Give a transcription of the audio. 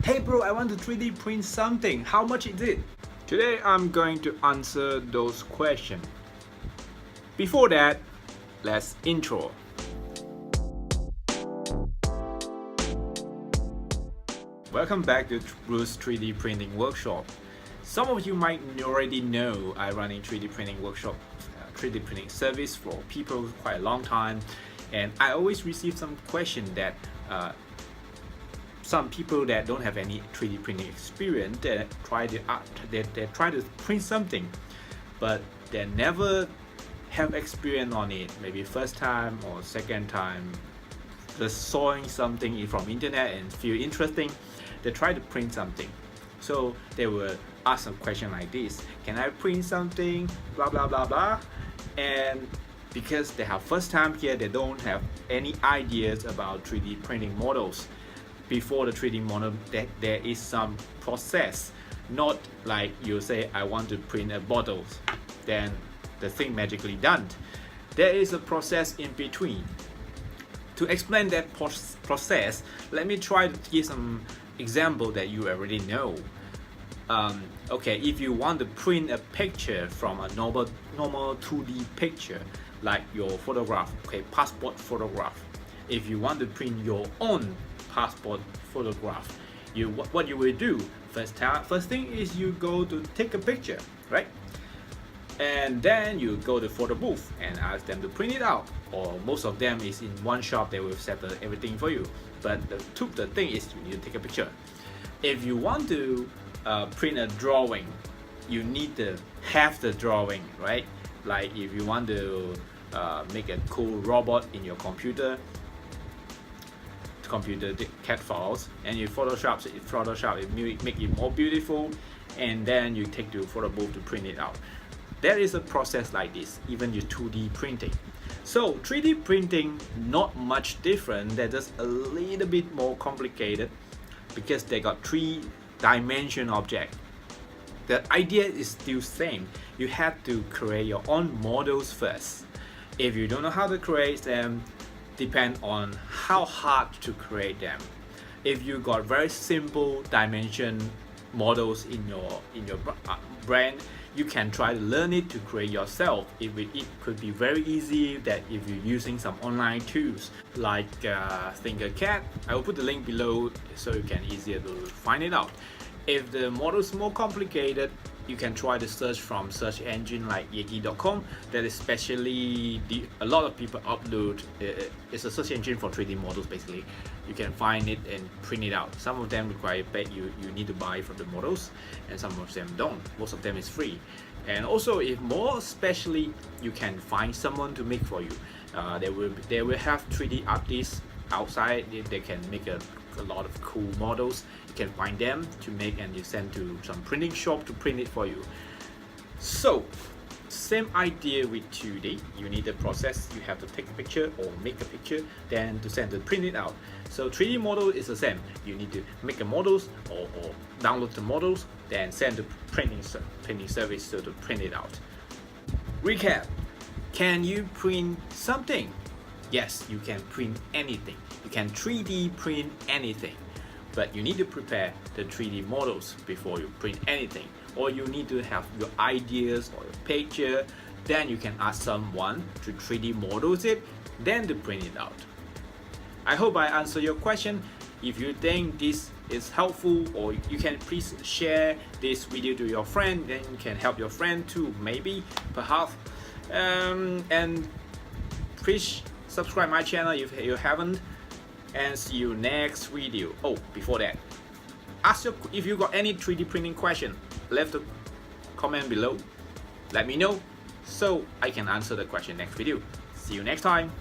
Hey bro, I want to 3D print something. How much is it? Today I'm going to answer those questions. Before that, let's intro. Welcome back to Bruce 3D Printing Workshop. Some of you might already know I run a 3D printing workshop, 3D printing service for people quite a long time, and I always receive some question that some people that don't have any 3D printing experience, they try to print something, but they never have experience on it. Maybe first time or second time, just sawing something from internet and feel interesting, they try to print something. So they will ask a question like this: can I print something? Blah blah blah blah. And because they have first time here, they don't have any ideas about 3D printing models. Before the 3D model, there is some process. Not like you say, I want to print a bottle, then the thing magically done. There is a process in between. To explain that process, let me try to give some example that you already know. Okay, if you want to print a picture from a normal 2D picture, like your photograph, okay, passport photograph. If you want to print your own passport photograph, what you will do first thing is you go to take a picture, right? And then you go to photo booth and ask them to print it out, or most of them is in one shop, they will set everything for you. But the thing is you need to take a picture. If you want to print a drawing, you need to have the drawing, right? Like if you want to make a cool robot in your computer CAD files, and you Photoshop it, make it more beautiful, and then you take to photo booth to print it out. There is a process like this, even your 2D printing. So 3D printing not much different, they're just a little bit more complicated because they got 3-dimension object. The idea is still same. You have to create your own models first. If you don't know how to create them, depend on how hard to create them. If you got very simple dimension models in your brand, you can try to learn it to create yourself. It could be very easy that if you're using some online tools like Tinkercad. I will put the link below so you can easier to find it out. If the model is more complicated, you can try to search from search engine like Yeti.com. That is especially a lot of people upload. It's a search engine for 3D models basically. You can find it and print it out. Some of them require you need to buy from the models, and some of them don't. Most of them is free. And also, if more especially, you can find someone to make for you. They will have 3D artists outside. They can make a lot of cool models. You can find them to make, and you send to some printing shop to print it for you. So same idea with 2D. You need a process. You have to take a picture or make a picture, then to send to print it out. So 3D model is the same. You need to make a models or download the models, then send to printing service to print it out. Recap: can you print something? Yes, you can print anything. You can 3D print anything, but you need to prepare the 3D models before you print anything, or you need to have your ideas or your picture, then you can ask someone to 3D models it, then to print it out. I hope I answered your question. If you think this is helpful, or you can please share this video to your friend, then you can help your friend too, maybe, perhaps. And please subscribe my channel if you haven't, and see you next video. Oh, before that, if you got any 3D printing question, leave the comment below. Let me know so I can answer the question next video. See you next time.